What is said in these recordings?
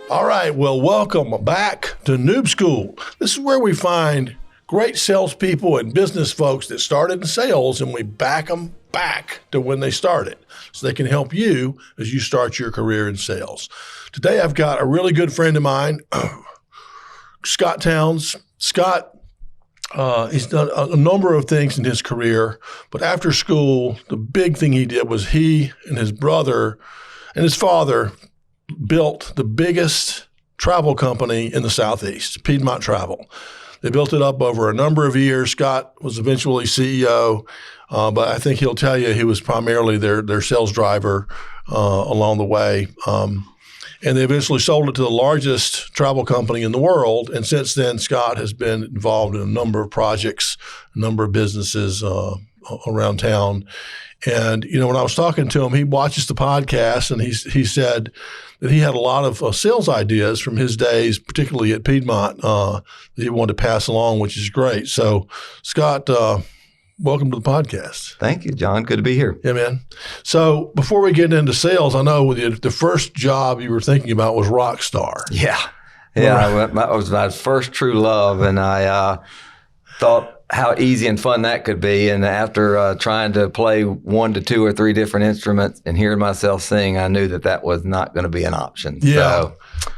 All right, well, welcome back to Noob School. This is where we find great salespeople and business folks that started in sales, and we back them back to when they started so they can help you as you start your career in sales. Today, I've got a really good friend of mine, Scott Towns. Scott, he's done a number of things in his career, but after school, the big thing he did was he and his brother and his father built the biggest travel company in the Southeast, Piedmont Travel. They built it up over a number of years. Scott was eventually CEO, but I think he'll tell you he was primarily their sales driver along the way. And they eventually sold it to the largest travel company in the world. And since then, Scott has been involved in a number of projects, a number of businesses around town. And, you know, when I was talking to him, he watches the podcast, and he said that he had a lot of sales ideas from his days, particularly at Piedmont, that he wanted to pass along, which is great. So, Scott, welcome to the podcast. Thank you, John. Good to be here. Yeah, man. So before we get into sales, I know the first job you were thinking about was rockstar. Yeah. That was my first true love, and I thought how easy and fun that could be. And after trying to play 1 to 2 or 3 different instruments and hearing myself sing, I knew that was not going to be an option. Yeah. So,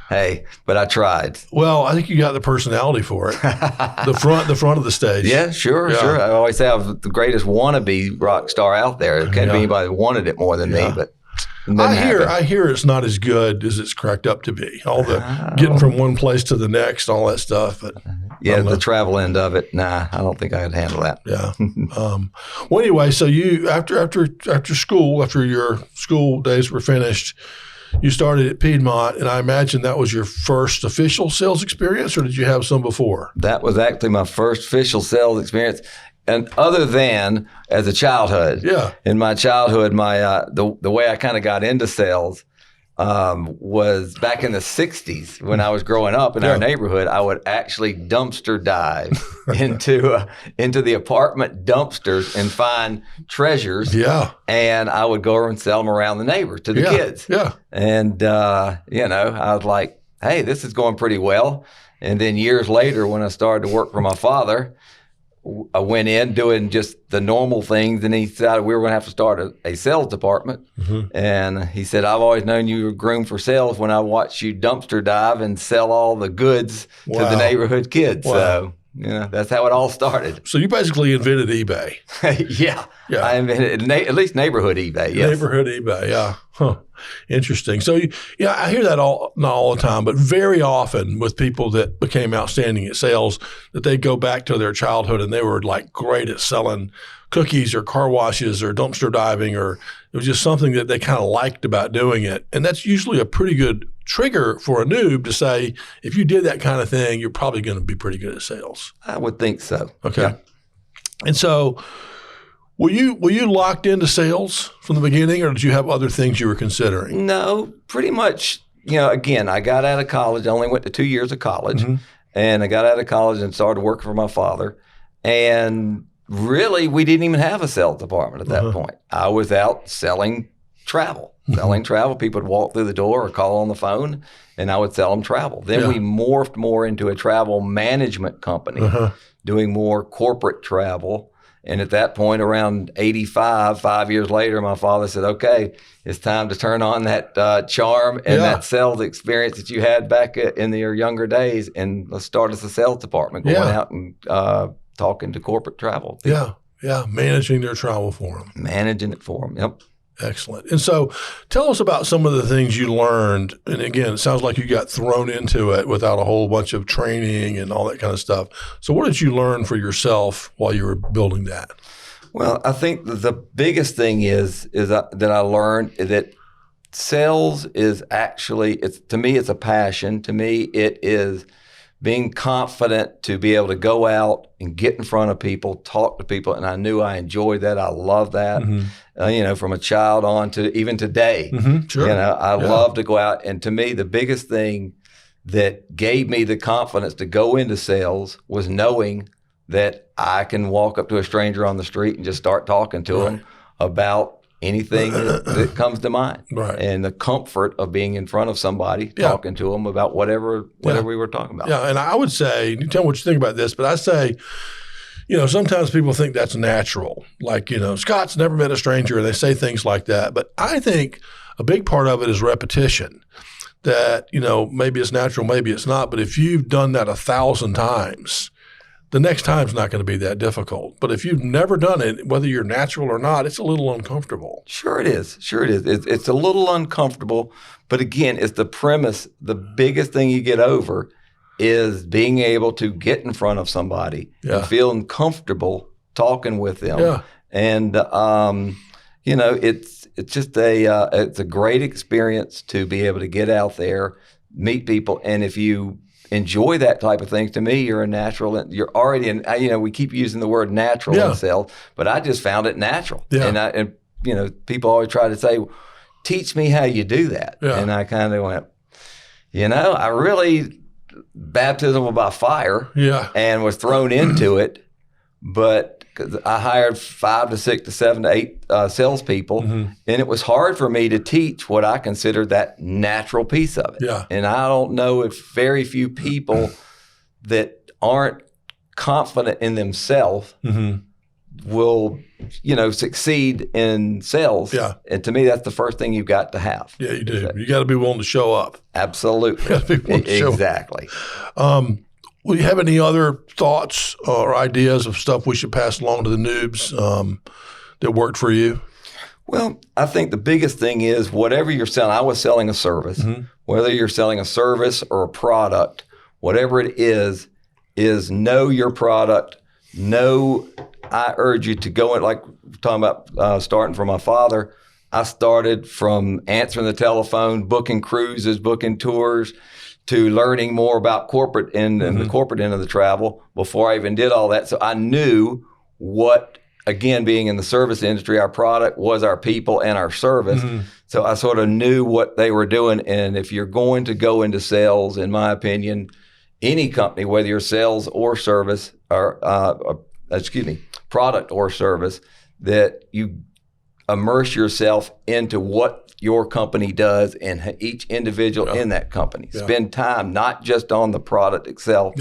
hey, but I tried. Well, I think you got the personality for it. the front of the stage. Yeah, sure. I always say I was the greatest wannabe rock star out there. There can't be anybody that wanted it more than me, but I hear it's not as good as it's cracked up to be. All the getting from one place to the next, all that stuff. But the travel end of it, nah, I don't think I could handle that. Yeah. Well, anyway, so you after school, after your school days were finished, you started at Piedmont, and I imagine that was your first official sales experience, or did you have some before? That was actually my first official sales experience. And other than as a childhood, in my childhood, my the way I kind of got into sales was back in the 60s when I was growing up in our neighborhood. I would actually dumpster dive into the apartment dumpsters and find treasures. Yeah, and I would go over and sell them around the neighbors to the kids. Yeah, and I was like, hey, this is going pretty well. And then years later, when I started to work for my father, I went in doing just the normal things, and he decided we were going to have to start a sales department. Mm-hmm. And he said, I've always known you were groomed for sales when I watched you dumpster dive and sell all the goods to the neighborhood kids. Wow. So, that's how it all started. So you basically invented eBay. Yeah. I invented at least neighborhood eBay. Yes. Neighborhood eBay. Yeah. Huh. Interesting. So, I hear that not all the time, but very often with people that became outstanding at sales, that they go back to their childhood and they were like great at selling cookies or car washes or dumpster diving, or it was just something that they kind of liked about doing it. And that's usually a pretty good trigger for a noob to say, if you did that kind of thing, you're probably going to be pretty good at sales. I would think so. Okay. Yeah. And so were you locked into sales from the beginning, or did you have other things you were considering? No, pretty much, again, I got out of college. I only went to 2 years of college, and I got out of college and started working for my father. And really, we didn't even have a sales department at that point. I was out selling travel. People would walk through the door or call on the phone, and I would sell them travel. Then we morphed more into a travel management company, doing more corporate travel. And at that point, around 85, 5 years later, my father said, okay, it's time to turn on that charm and that sales experience that you had back in your younger days, and let's start as a sales department, going out and talking to corporate travel people. Yeah, managing their travel for them. Managing it for them, yep. Excellent. And so tell us about some of the things you learned. And again, it sounds like you got thrown into it without a whole bunch of training and all that kind of stuff. So what did you learn for yourself while you were building that? Well, I think the biggest thing is that I learned that sales is actually, to me, it's a passion. To me, it is being confident to be able to go out and get in front of people, talk to people. And I knew I enjoyed that. I love that, from a child on to even today. Sure. I love to go out. And to me, the biggest thing that gave me the confidence to go into sales was knowing that I can walk up to a stranger on the street and just start talking to them about anything that comes to mind. Right. And the comfort of being in front of somebody, talking to them about whatever we were talking about. Yeah, and I would say, you tell me what you think about this, but I say, sometimes people think that's natural. Like, Scott's never met a stranger, and they say things like that. But I think a big part of it is repetition. That, maybe it's natural, maybe it's not. But if you've done that 1,000 times, the next time's not going to be that difficult. But if you've never done it, whether you're natural or not, it's a little uncomfortable. Sure it is. It's a little uncomfortable. But again, it's the premise. The biggest thing you get over is being able to get in front of somebody and feeling comfortable talking with them. Yeah. And, it's just it's a great experience to be able to get out there, meet people. And if you enjoy that type of thing, to me, you're a natural, and you're already we keep using the word natural in sales, but I just found it natural. Yeah. And people always try to say, teach me how you do that. Yeah. And I kind of went, I really baptism by fire and was thrown into it, but I hired 5 to 6 to 7 to 8 salespeople, and it was hard for me to teach what I considered that natural piece of it. Yeah. And I don't know if very few people that aren't confident in themselves will, succeed in sales. Yeah. And to me, that's the first thing you've got to have. Yeah, you do. You got to be willing to show up. Absolutely. You got to be willing to show up. Exactly. Will you have any other thoughts or ideas of stuff we should pass along to the noobs that worked for you? Well, I think the biggest thing is whatever you're selling. I was selling a service. Whether you're selling a service or a product, whatever it is know your product. I urge you to go in, like we're talking about starting from my father. I started from answering the telephone, booking cruises, booking tours, to learning more about corporate and the corporate end of the travel before I even did all that. So I knew what, again, being in the service industry, our product was our people and our service. So I sort of knew what they were doing. And if you're going to go into sales, in my opinion, any company, whether you're sales or service, or product or service, that you immerse yourself into what your company does and each individual in that company. Spend time not just on the product itself,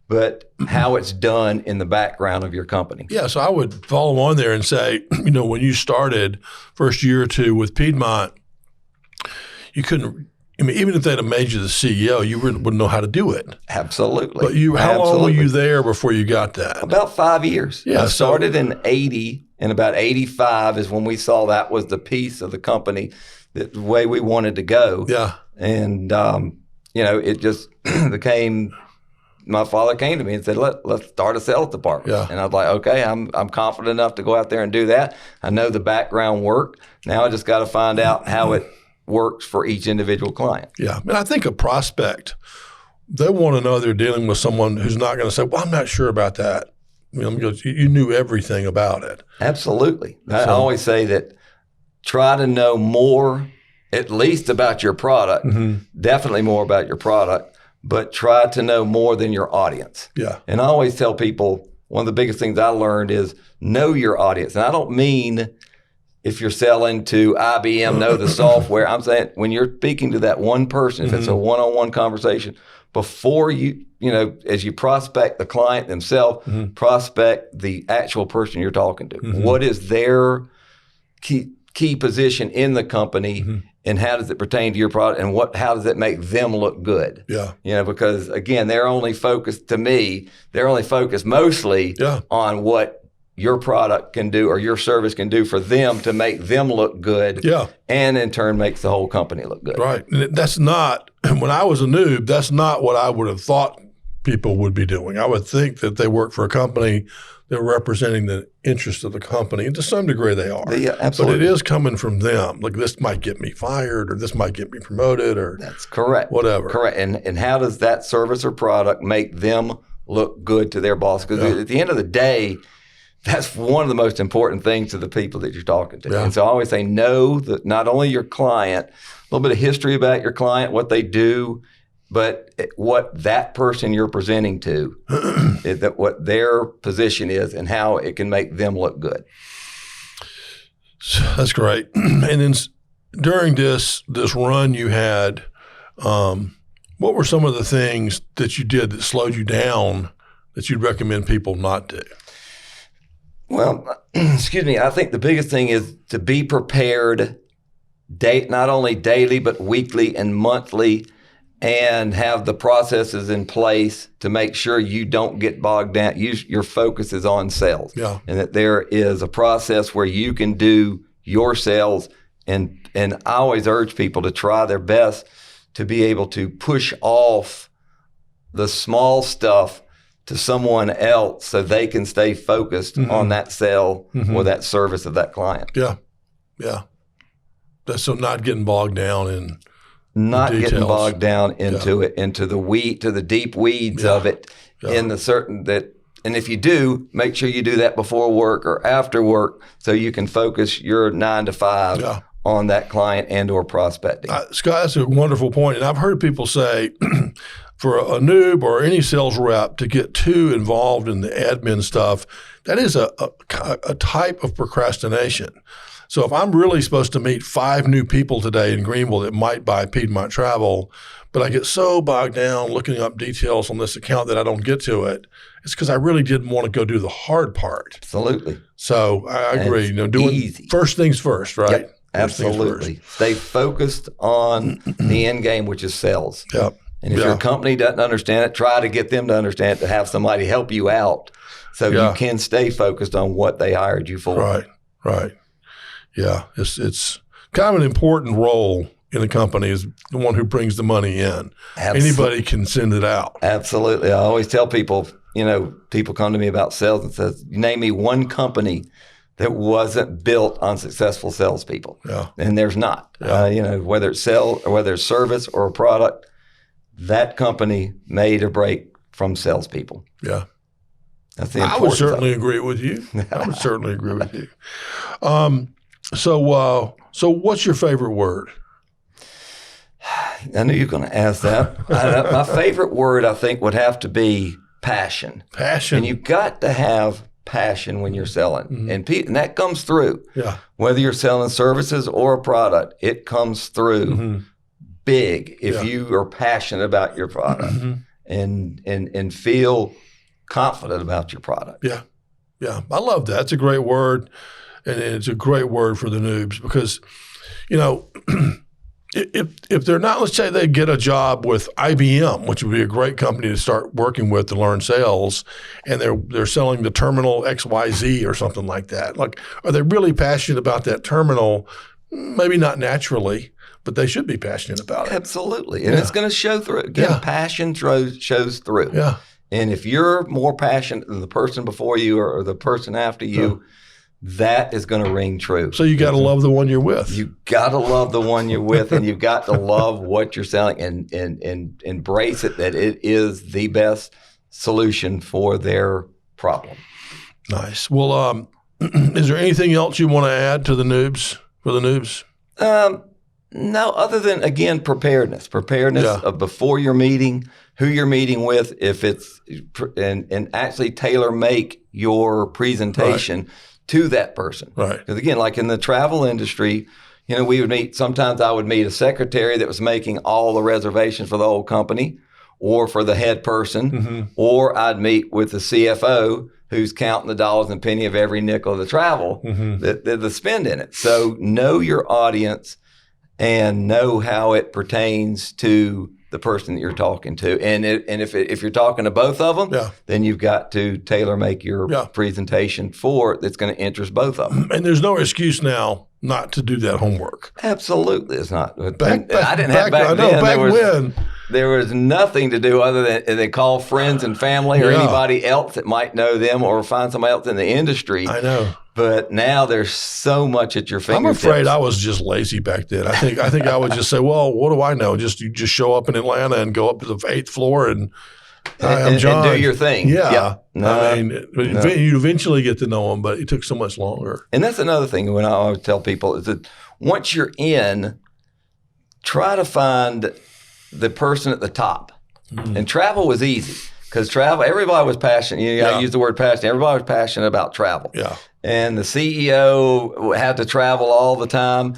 but how it's done in the background of your company. Yeah, so I would follow on there and say, when you started first year or two with Piedmont, you couldn't, even if they'd have made you the CEO, you wouldn't know how to do it. Absolutely. But how long were you there before you got that? About 5 years. Yeah, I started in 80, and about 85 is when we saw that was the piece of the company, the way we wanted to go. Yeah. And, it just became, my father came to me and said, let's start a sales department. Yeah. And I was like, okay, I'm confident enough to go out there and do that. I know the background work. Now I just got to find out how it works for each individual client. Yeah. And I think a prospect, they want to know they're dealing with someone who's not going to say, well, I'm not sure about that. Because you knew everything about it. Absolutely. I always say that try to know more, at least about your product, definitely more about your product, but try to know more than your audience. Yeah. And I always tell people, one of the biggest things I learned is know your audience. And I don't mean if you're selling to IBM, know the software. I'm saying when you're speaking to that one person, if it's a one-on-one conversation, before you, as you prospect the client themselves, prospect the actual person you're talking to. What is their key position in the company, and how does it pertain to your product, and how does it make them look good? Yeah. Because again, they're only focused mostly on what your product can do or your service can do for them to make them look good. Yeah. And in turn makes the whole company look good. Right. And that's not, when I was a noob, that's not what I would have thought people would be doing. I would think that they work for a company, they're representing the interest of the company. And to some degree they are. Yeah, absolutely. But it is coming from them. Like, this might get me fired, or this might get me promoted, or that's correct. Whatever. Correct. And how does that service or product make them look good to their boss? Because at the end of the day, that's one of the most important things to the people that you're talking to. And so I always say, know that not only your client, a little bit of history about your client, what they do, but what that person you're presenting to, that what their position is and how it can make them look good. That's great. And then during this run you had, what were some of the things that you did that slowed you down that you'd recommend people not do? Well, excuse me. I think the biggest thing is to be prepared, not only daily but weekly and monthly, and have the processes in place to make sure you don't get bogged down. Your focus is on sales, and that there is a process where you can do your sales. And I always urge people to try their best to be able to push off the small stuff to someone else so they can stay focused on that sale or that service of that client. Yeah. So not getting bogged down in not getting bogged down into it, into the deep weeds of it, in the certain that. And if you do, make sure you do that before work or after work so you can focus your 9 to 5 on that client and or prospecting. Scott, that's a wonderful point. And I've heard people say for a noob or any sales rep to get too involved in the admin stuff, that is a type of procrastination. So if I'm really supposed to meet 5 new people today in Greenville that might buy Piedmont Travel, but I get so bogged down looking up details on this account that I don't get to it, it's because I really didn't want to go do the hard part. Absolutely. So I agree. Doing easy. First things first, right? Yep, absolutely. Stay focused on the end game, which is sales. Yep. And if your company doesn't understand it, try to get them to understand it, to have somebody help you out so you can stay focused on what they hired you for. Right. Yeah, it's kind of an important role in a company is the one who brings the money in. Anybody can send it out. Absolutely. I always tell people, people come to me about sales and says, name me one company that wasn't built on successful salespeople. Yeah. And there's not. Whether it's sales or whether it's service or a product, that company made or break from salespeople. Yeah. That's the I would certainly agree with you. So what's your favorite word? I knew you were going to ask that. My favorite word, I think, would have to be passion. Passion. And you've got to have passion when you're selling. And that comes through. Yeah. Whether you're selling services or a product, it comes through big if you are passionate about your product and feel confident about your product. Yeah. I love that. It's a great word. And it's a great word for the noobs because, if they're not, let's say they get a job with IBM, which would be a great company to start working with to learn sales, and they're selling the terminal XYZ or something like that. Like, are they really passionate about that terminal? Maybe not naturally, but they should be passionate about it. Absolutely. And it's going to show through. Again, passion shows through. Yeah. And if you're more passionate than the person before you or the person after you, that is going to ring true. So you got to love the one you're with. You got to love the one you're with, and you've got to love what you're selling and embrace it, that it is the best solution for their problem. Nice. Well, is there anything else you want to add to the noobs, for the noobs? No, other than, again, preparedness of before your meeting, who you're meeting with, if it's and actually tailor make your presentation to that person. Right. Because again, like in the travel industry, sometimes I would meet a secretary that was making all the reservations for the whole company or for the head person, or I'd meet with the CFO who's counting the dollars and penny of every nickel of the travel, the spend in it. So know your audience and know how it pertains to the person that you're talking to. And if you're talking to both of them, then you've got to tailor make your presentation for it that's going to interest both of them. And there's no excuse now not to do that homework. Absolutely, it's not. I didn't have back then. There was nothing to do other than they call friends and family or anybody else that might know them or find somebody else in the industry. I know. But now there's so much at your fingertips. I'm afraid I was just lazy back then. I think I would just say, well, what do I know? You just show up in Atlanta and go up to the 8th floor and I'm John. And do your thing. Yeah. You eventually get to know them, but it took so much longer. And that's another thing when I always tell people is that once you're in, try to find the person at the top. And travel was easy because everybody was passionate. I use the word passionate. Everybody was passionate about travel. Yeah. and the CEO had to travel all the time.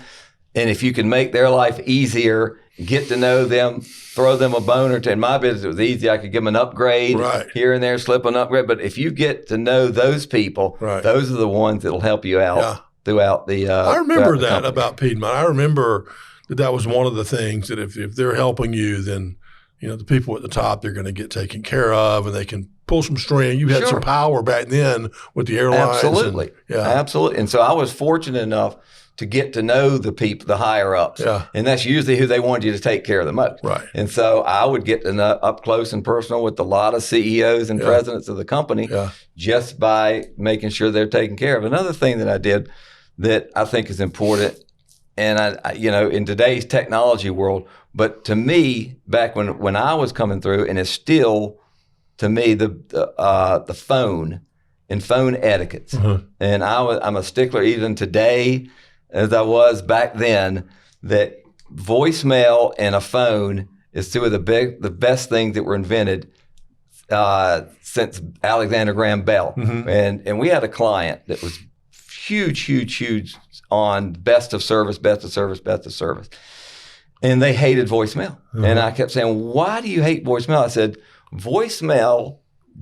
And if you can make their life easier, get to know them, throw them a bone or two. In my business, it was easy. I could give them an upgrade here and there, slip an upgrade. But if you get to know those people, those are the ones that'll help you out throughout the I remember that company. about Piedmont. I remember that was one of the things that if they're helping you, then the people at the top, they're going to get taken care of, and they can pull some string. You had some power back then with the airlines. Absolutely. Absolutely. And so I was fortunate enough to get to know the people, the higher ups. And that's usually who they wanted you to take care of the most. And so I would get to know up close and personal with a lot of CEOs and presidents of the company just by making sure they're taken care of. Another thing that I did that I think is important, and I in today's technology world, but to me, back when I was coming through, and it's still, to me, the phone and phone etiquettes. And I'm a stickler even today, as I was back then, that voicemail and a phone is two of the best things that were invented since Alexander Graham Bell. And we had a client that was huge on best of service. And they hated voicemail. And I kept saying, why do you hate voicemail? I said, voicemail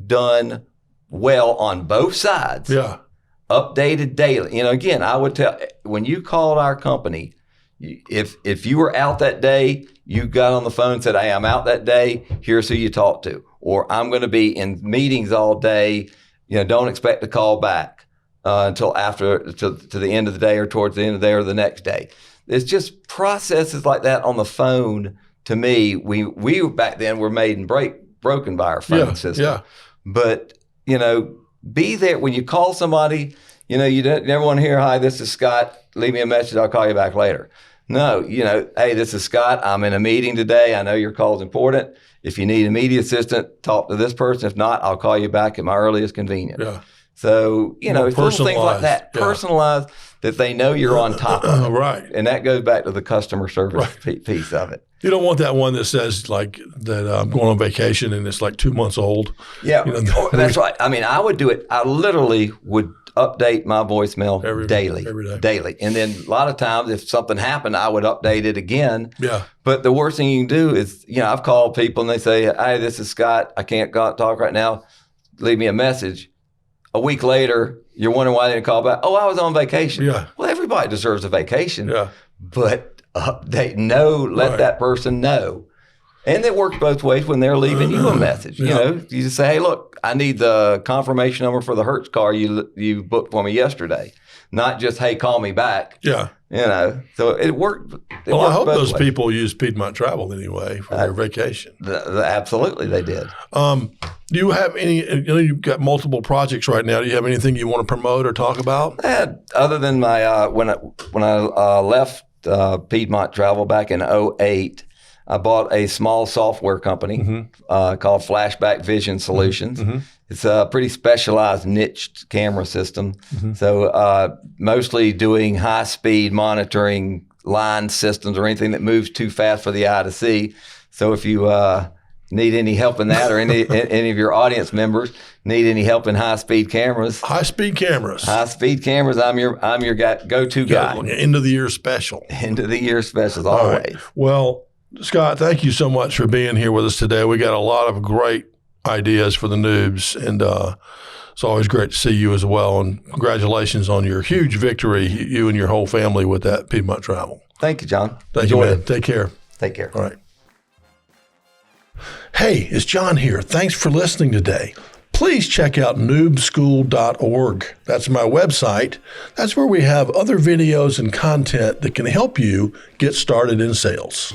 done well on both sides. Updated daily. Again, I would tell, when you called our company, if you were out that day, you got on the phone and said, hey, I'm out that day, here's who you talk to. Or I'm going to be in meetings all day, don't expect to call back until after, to the end of the day or towards the end of the day or the next day. It's just processes like that on the phone. To me, we back then were made and broken by our phone system. But, be there when you call somebody. You never want to hear, hi, this is Scott. Leave me a message. I'll call you back later. No, hey, this is Scott. I'm in a meeting today. I know your call is important. If you need immediate assistance, talk to this person. If not, I'll call you back at my earliest convenience. So, it's little things like that. Personalized, that they know you're on top of it. And that goes back to the customer service piece of it. You don't want that one that says like that I'm going on vacation and it's like 2 months old. That's right. I mean, I would do it. I literally would update my voicemail daily. And then a lot of times if something happened, I would update it again. But the worst thing you can do is, I've called people and they say, hey, this is Scott. I can't talk right now. Leave me a message. A week later, you're wondering why they didn't call back. Oh, I was on vacation. Well, everybody deserves a vacation. But update, let that person know. And it works both ways when they're leaving you a message. You just say, hey, look, I need the confirmation number for the Hertz car you booked for me yesterday. Not just, hey, call me back. So it worked. Well, I hope those people use Piedmont Travel anyway for their vacation. Absolutely, they did. Do you have any, you've got multiple projects right now. Do you have anything you want to promote or talk about? Other than my, when I left Piedmont Travel back in 2008, I bought a small software company called Flashback Vision Solutions. It's a pretty specialized niche camera system. So mostly doing high-speed monitoring line systems or anything that moves too fast for the eye to see. So if you need any help in that, or any of your audience members need any help in high-speed cameras. High-speed cameras. High-speed cameras. I'm your go-to guy. End of the year special. End of the year specials always. Right. Well, Scott, thank you so much for being here with us today. We got a lot of great ideas for the noobs, and it's always great to see you as well. And congratulations on your huge victory, you and your whole family, with that Piedmont Travel. Thank you, John. Thank you, man. Take care. Take care. All right. Hey, it's John here. Thanks for listening today. Please check out noobschool.org. That's my website. That's where we have other videos and content that can help you get started in sales.